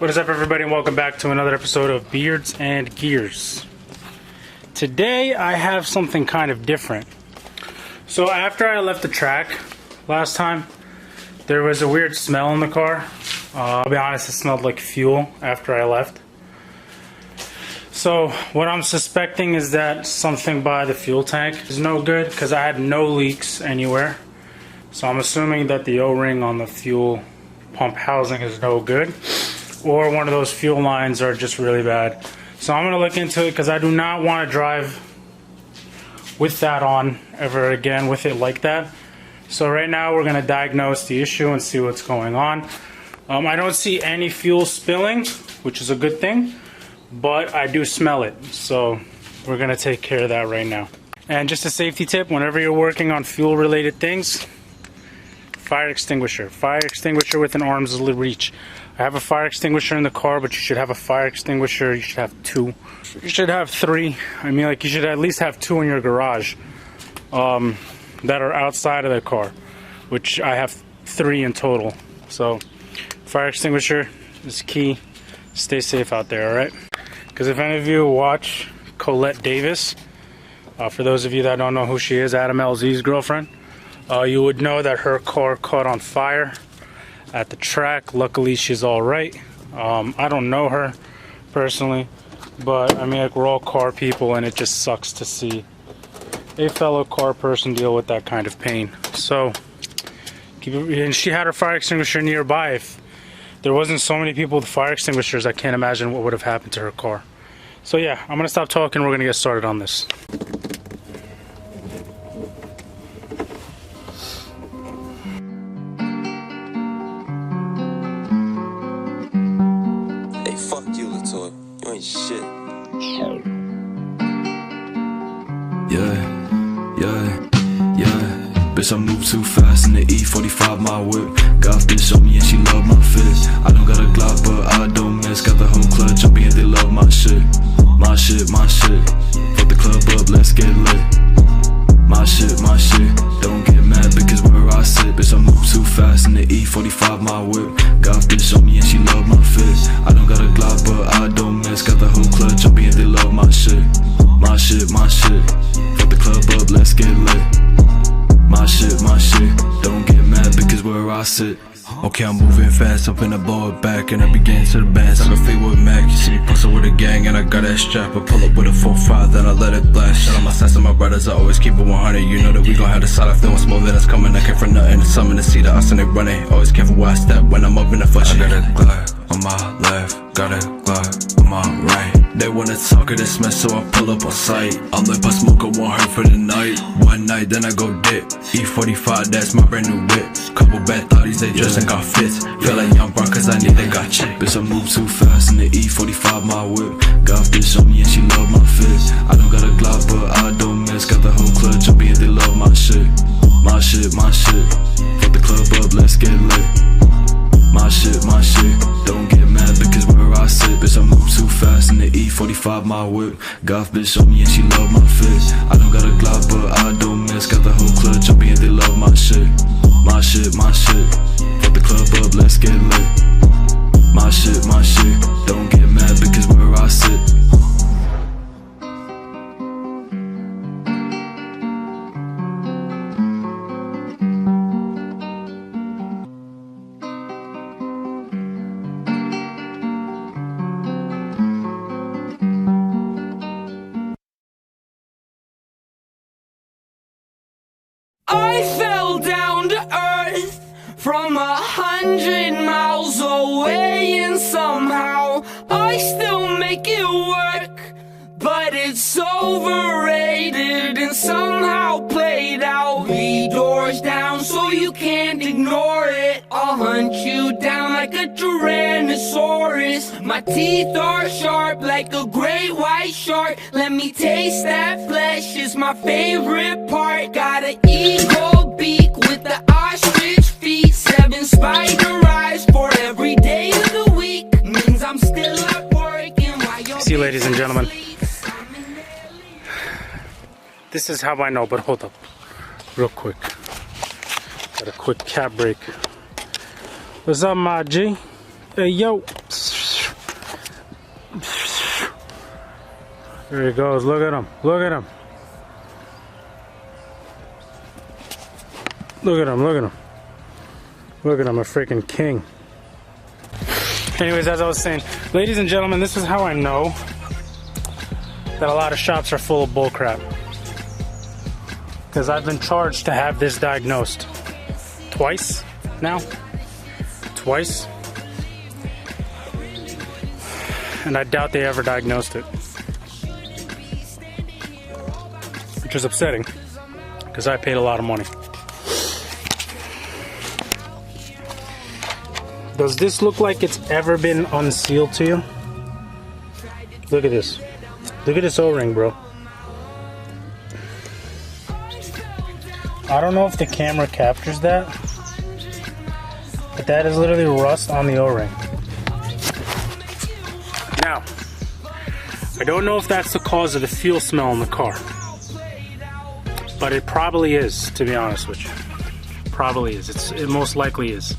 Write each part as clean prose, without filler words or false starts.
What is up, everybody, and welcome back to another episode of Beards and Gears. Today I have something kind of different. So after I left the track last time, there was a weird smell in the car. I'll be honest, it smelled like fuel after I left. So what I'm suspecting is that something by the fuel tank is no good, because I had no leaks anywhere. So I'm assuming that the O-ring on the fuel pump housing is no good, or one of those fuel lines are just really bad. So I'm going to look into it, because I do not want to drive with that on ever again, with it like that. So right now we're going to diagnose the issue and see what's going on. I don't see any fuel spilling, which is a good thing, but I do smell it. So we're going to take care of that right now. And just a safety tip, whenever you're working on fuel related things, fire extinguisher with an arm's reach. I have a fire extinguisher in the car, but you should have a fire extinguisher. You should have two. You should have three. I mean, like, you should at least have two in your garage that are outside of the car, which I have three in total. So fire extinguisher is key. Stay safe out there, all right? Because if any of you watch Colette Davis, for those of you that don't know who she is, Adam LZ's girlfriend, you would know that her car caught on fire at the track. Luckily, she's all right. I don't know her personally, but I mean, like, we're all car people, and it just sucks to see a fellow car person deal with that kind of pain. So, and she had her fire extinguisher nearby. If there wasn't so many people with fire extinguishers, I can't imagine what would have happened to her car. So yeah, I'm gonna stop talking. We're gonna get started on this. Shit. Yeah. Bitch, I move too fast in the E45, my whip. Got bitch on me and she love my fit. I don't got a Glock, but I don't miss. Got the whole club jumping and they love my shit. My shit. Fuck the club up, let's get lit. My shit. Don't get mad because where I sit. Bitch, I move too fast in the E45, my whip. Got bitch on me and she love my fit. I don't got a Glock, but I don't miss. Got the whole club jumping and they love my shit. My shit. Fuck the club up, let's get lit. My shit. Don't get mad because where I sit. Okay, I'm moving fast, I'm finna blow it back, and I begin to the bands. I'm a fade with Mac, you see me posted with a gang, and I got that strap. I pull up with a 4-5, then I let it blast. Shout out my stats and my brothers, I always keep it 100. You know that we gon' have the side if they want smoke, then it's coming. I came for nothing, it's something to see the us and they running. Always careful where I step when I'm up in the flesh. I got a Glock on my left, got a Glock on my right. They wanna talk of this mess, so I pull up on sight. I'm like, I smoke, I want her for the night. One night, then I go dip. E45, that's my brand new whip. Couple bad thotties, they just ain't got fits. Feel like young bro, cause I need they got chick. Bitch, I move too fast in the E45, my whip. Got bitch on me and she love my fit. I don't got a Glock, but I don't miss. Got the whole club jumping and they love my shit. My shit. Fuck the club up, let's get lit. My shit. Don't get mad because where I sit. Bitch, I move too fast in the E45, my whip. Got bitch on me and she love my fit. I don't got a Glock, but I don't miss. Got the whole club jumping and they love my shit. My shit. Fuck the club up, let's get lit. My shit. Don't get mad because where I sit. I fell down to earth from 100 miles away, and somehow I still make it work. But it's overrated and somehow played out. The door's down so you can't ignore it. I'll hunt you down like a Tyrannosaurus. My teeth are sharp like a great white shark. Let me taste that flesh, it's my favorite part. Got an eagle beak with the ostrich feet. 7 spider eyes for every day of the week. Means I'm still at work and while you're See, ladies and gentlemen, this is how I know, but hold up real quick. Got a quick cap break. What's up, my G? Hey, yo. There he goes. Look at him. Look at him. Look at him. Look at him. Look at him. A freaking king. Anyways, as I was saying, ladies and gentlemen, this is how I know that a lot of shops are full of bullcrap. Because I've been charged to have this diagnosed twice now. Twice. And I doubt they ever diagnosed it. Which is upsetting, because I paid a lot of money. Does this look like it's ever been unsealed to you? Look at this. Look at this O-ring, bro. I don't know if the camera captures that, but that is literally rust on the O-ring. Now, I don't know if that's the cause of the fuel smell in the car, but it probably is, to be honest with you. Probably is. It most likely is.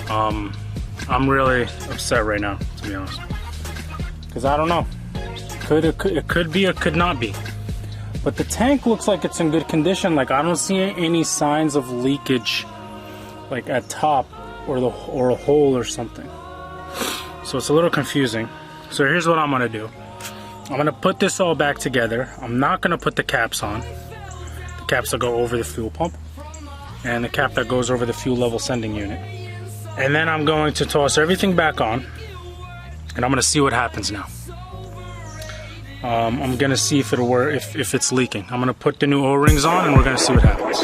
I'm really upset right now, to be honest, because I don't know. It could be or could not be. But the tank looks like it's in good condition. Like, I don't see any signs of leakage, like at top or a hole or something. So it's a little confusing. So here's what I'm gonna do. I'm gonna put this all back together. I'm not gonna put the caps on. The caps that go over the fuel pump, and the cap that goes over the fuel level sending unit. And then I'm going to toss everything back on, and I'm gonna see what happens now. I'm gonna see if it'll work, if it's leaking. I'm gonna put the new O-rings on, and we're gonna see what happens.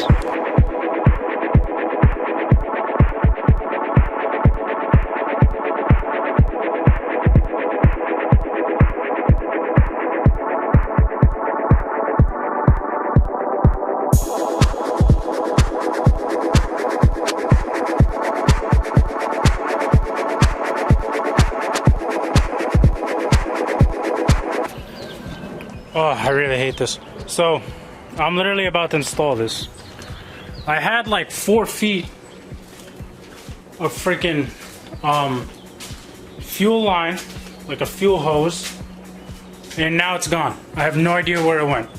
Oh, I really hate this. So, I'm literally about to install this. I had like 4 feet of freaking fuel line, like a fuel hose, and now it's gone. I have no idea where it went.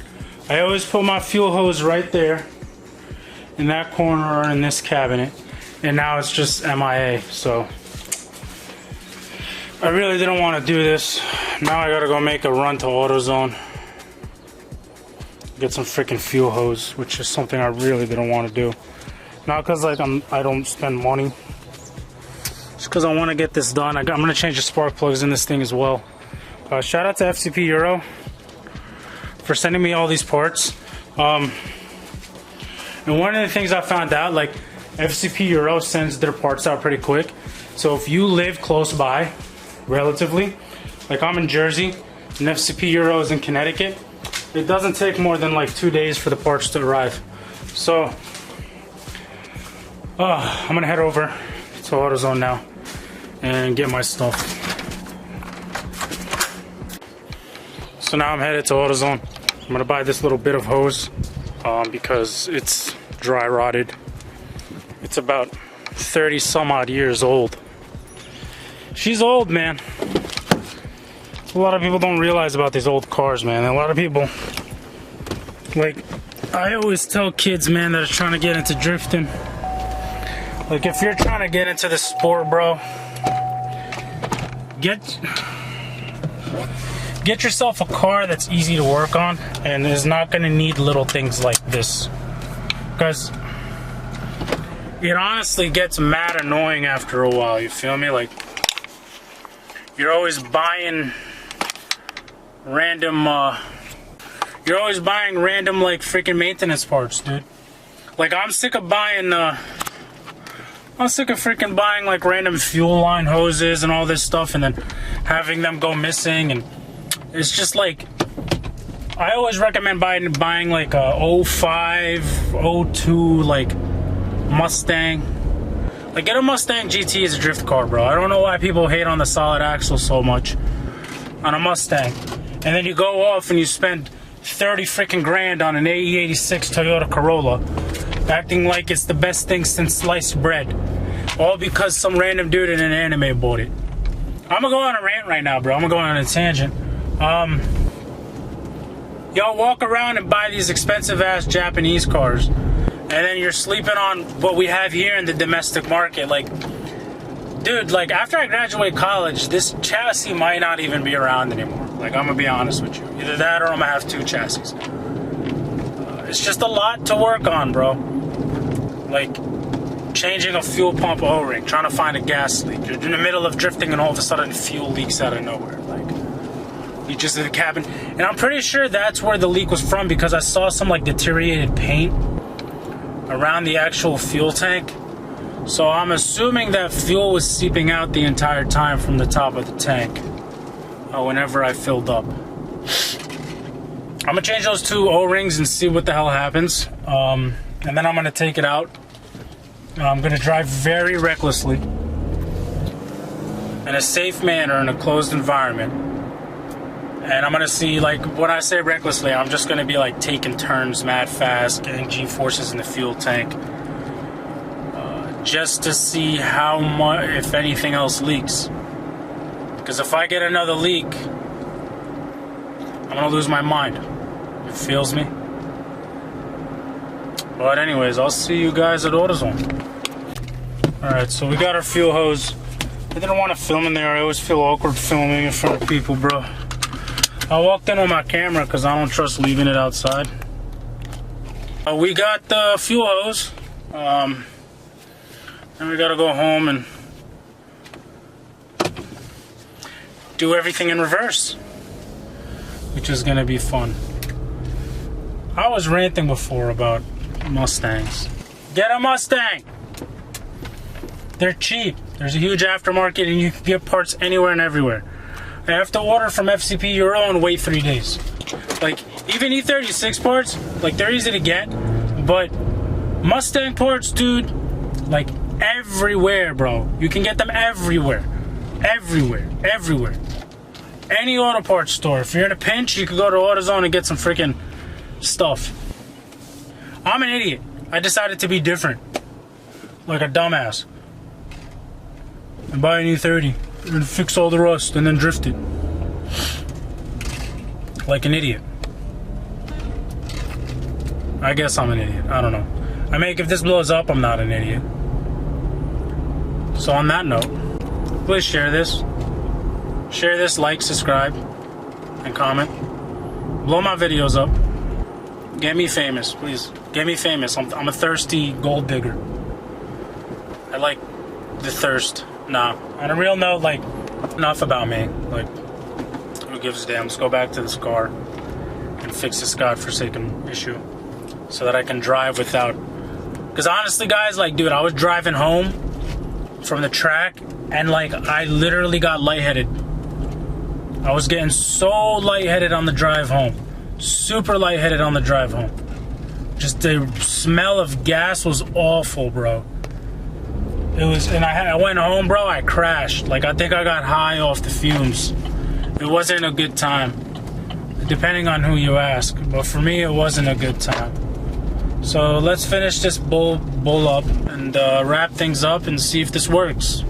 I always put my fuel hose right there in that corner or in this cabinet, and now it's just MIA. So, I really didn't want to do this. Now I gotta go make a run to AutoZone. Get some freaking fuel hose, which is something I really didn't want to do. Not because like I don't spend money, just because I want to get this done. I'm gonna change the spark plugs in this thing as well. Shout out to FCP Euro for sending me all these parts. And one of the things I found out, like FCP Euro sends their parts out pretty quick. So if you live close by, relatively, like I'm in Jersey and FCP Euro is in Connecticut, it doesn't take more than like 2 days for the parts to arrive. So I'm gonna head over to AutoZone now and get my stuff. So now I'm headed to AutoZone. I'm gonna buy this little bit of hose because it's dry rotted. It's about 30 some odd years old. She's old, man. A lot of people don't realize about these old cars, man. A lot of people, like, I always tell kids, man, that are trying to get into drifting, like, if you're trying to get into the sport, bro, get yourself a car that's easy to work on and is not going to need little things like this, because it honestly gets mad annoying after a while. You feel me? Like, you're always buying random like freaking maintenance parts, dude. Like, I'm sick of freaking buying like random fuel line hoses and all this stuff, and then having them go missing. And it's just like, I always recommend buying like a 05, 02 like Mustang. Like, get a Mustang GT as a drift car, bro. I don't know why people hate on the solid axle so much on a Mustang. And then you go off and you spend 30 freaking grand on an AE86 Toyota Corolla, acting like it's the best thing since sliced bread, all because some random dude in an anime bought it. I'm gonna go on a rant right now, bro. I'm gonna go on a tangent. Y'all walk around and buy these expensive ass Japanese cars, and then you're sleeping on what we have here in the domestic market. Like, dude, like after I graduate college, this chassis might not even be around anymore. Like, I'm gonna be honest with you. Either that or I'm gonna have 2 chassis. It's just a lot to work on, bro. Like, changing a fuel pump O-ring, trying to find a gas leak. You're in the middle of drifting and all of a sudden fuel leaks out of nowhere. Like, you just in the cabin. And I'm pretty sure that's where the leak was from because I saw some like deteriorated paint around the actual fuel tank. So I'm assuming that fuel was seeping out the entire time from the top of the tank whenever I filled up. I'm gonna change those 2 O-rings and see what the hell happens. And then I'm gonna take it out. I'm gonna drive very recklessly in a safe manner in a closed environment. And I'm gonna see, like, when I say recklessly, I'm just gonna be like taking turns mad fast, getting G-forces in the fuel tank, just to see how much, if anything else leaks. Because if I get another leak, I'm gonna lose my mind. It feels me. But anyways, I'll see you guys at AutoZone. Alright, so we got our fuel hose. I didn't want to film in there. I always feel awkward filming in front of people, bro. I walked in on my camera because I don't trust leaving it outside. We got the fuel hose. And we gotta go home and do everything in reverse, which is gonna be fun. I was ranting before about Mustangs. Get a Mustang! They're cheap. There's a huge aftermarket and you can get parts anywhere and everywhere. I have to order from FCP Euro and wait 3 days. Like, even E36 parts, like, they're easy to get, but Mustang parts, dude, like, everywhere, bro. You can get them everywhere. Everywhere. Everywhere. Any auto parts store. If you're in a pinch, you can go to AutoZone and get some freaking stuff. I'm an idiot. I decided to be different. Like a dumbass. And buy an E30 and fix all the rust and then drift it. Like an idiot. I guess I'm an idiot. I don't know. I mean, if this blows up, I'm not an idiot. So on that note, please share this. Share this, like, subscribe, and comment. Blow my videos up. Get me famous, please. Get me famous. I'm a thirsty gold digger. I like the thirst. Nah. On a real note, like, enough about me. Like, who gives a damn? Let's go back to this car and fix this godforsaken issue so that I can drive without. Because honestly, guys, like, dude, I was driving home from the track and, like, I literally got lightheaded. I was getting so lightheaded on the drive home. Super lightheaded on the drive home. Just the smell of gas was awful, bro. It was, and I went home, bro, I crashed. Like, I think I got high off the fumes. It wasn't a good time. Depending on who you ask. But for me, it wasn't a good time. So let's finish this bull up and wrap things up and see if this works.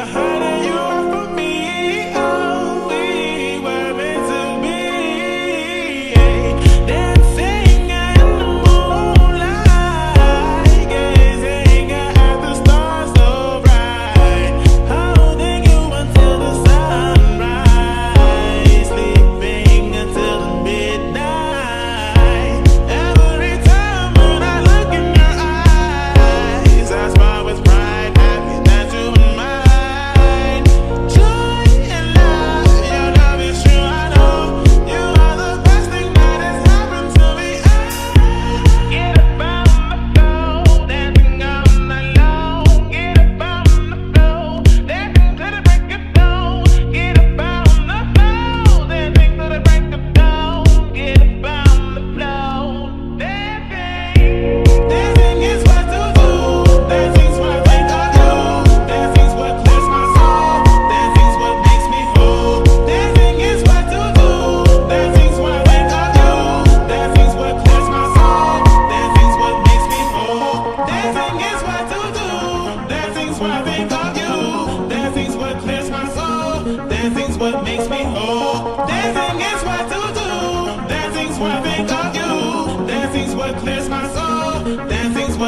Harder you are for me, oh, we were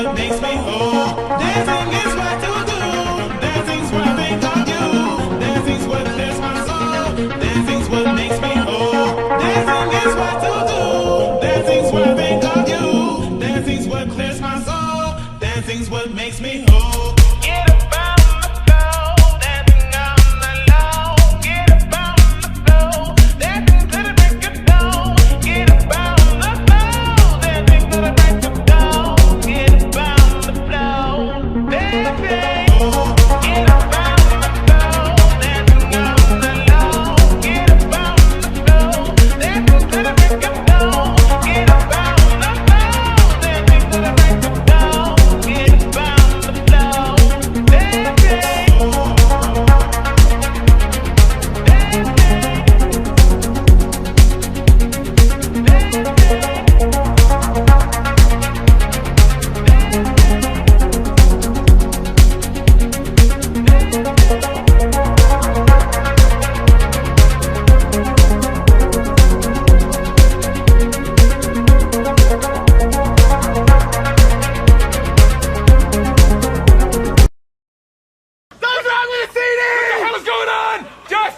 what makes me whole. Dancing is what to do. Dancing's what I think of you. Dancing's what clears my soul. Dancing's what makes me whole. Dancing is what to do. Dancing's what I think of you. Dancing's what clears my soul. Dancing's what makes me whole. Get up on the floor, dancing on the low. Get up on the floor, dancing to the break of dawn. Get up on the floor, dancing to the break of dawn. Get up on the floor, dancing. Get up on the floor, dancing on the low. Get up on the floor, dancing to the break of dawn. Get up on the floor, dancing to the break of dawn. Get up on the floor, What's wrong with the CD? What the hell is going on? Just...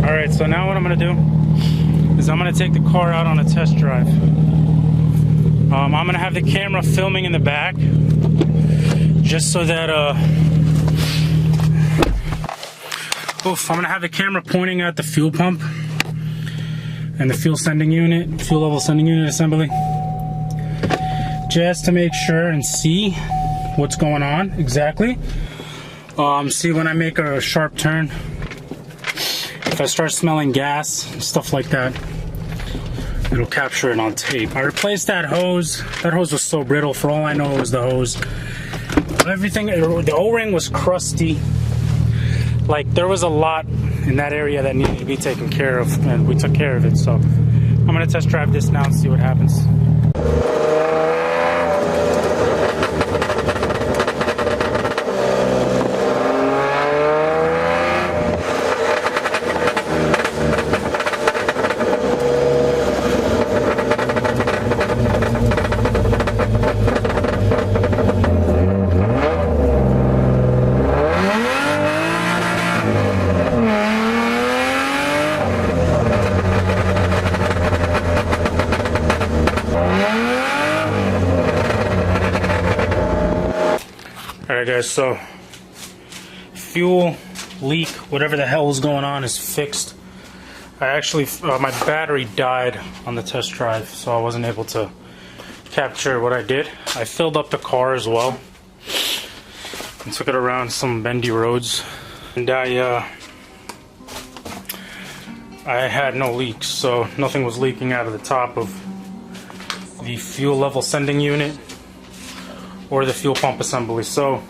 Alright, so now what I'm gonna do is I'm gonna take the car out on a test drive. I'm gonna have the camera filming in the back just so that I'm gonna have the camera pointing at the fuel pump and the fuel level sending unit assembly, just to make sure and see what's going on exactly. See when I make a sharp turn, if I start smelling gas, stuff like that, it'll capture it on tape. I replaced that hose. That hose was so brittle, for all I know it was the hose. Everything, the O-ring was crusty. Like, there was a lot in that area that needed to be taken care of, and we took care of it. So I'm gonna test drive this now and see what happens. Alright guys, so fuel leak, whatever the hell was going on, is fixed. I actually, my battery died on the test drive, so I wasn't able to capture what I did. I filled up the car as well and took it around some bendy roads, and I had no leaks, so nothing was leaking out of the top of the fuel level sending unit or the fuel pump assembly. So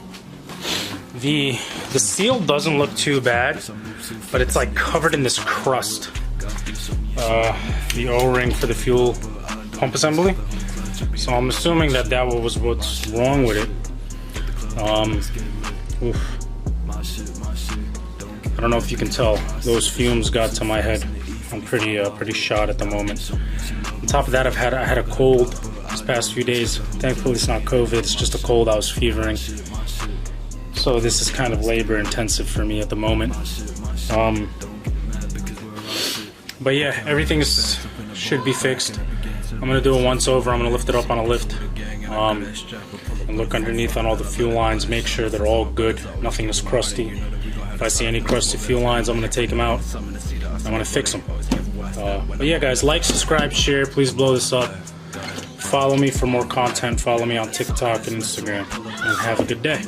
the seal doesn't look too bad, but it's like covered in this crust. The O-ring for the fuel pump assembly. So I'm assuming that was what's wrong with it. Oof. I don't know if you can tell, those fumes got to my head. I'm pretty shot at the moment. On top of that, I had a cold this past few days. Thankfully it's not COVID, it's just a cold. I was fevering. So this is kind of labor intensive for me at the moment. But yeah, everything should be fixed. I'm gonna do it once over. I'm gonna lift it up on a lift. And look underneath on all the fuel lines, make sure they're all good, nothing is crusty. If I see any crusty fuel lines, I'm gonna take them out. I'm gonna fix them. But yeah, guys, like, subscribe, share. Please blow this up. Follow me for more content. Follow me on TikTok and Instagram. And have a good day.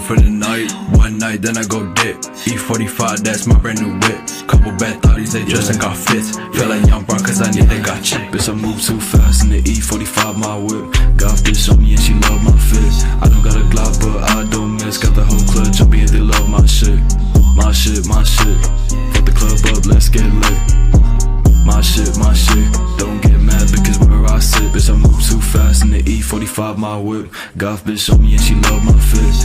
For the night, one night, then I go dip. E45, that's my brand new whip. Couple bad thotties, they just ain't got fits. Feel like young bro, cause I need they got chip. Bitch, I move too fast in the E45, my whip. Got bitch on me and she love my fit. I don't got a Glock, but I don't miss. Got the whole club jumping and they love my shit. My shit, my shit. Fuck the club up, let's get lit. My shit, don't get mad because where I sit. Bitch, I move too fast in the E45, my whip. Got bitch on me and she love my fit.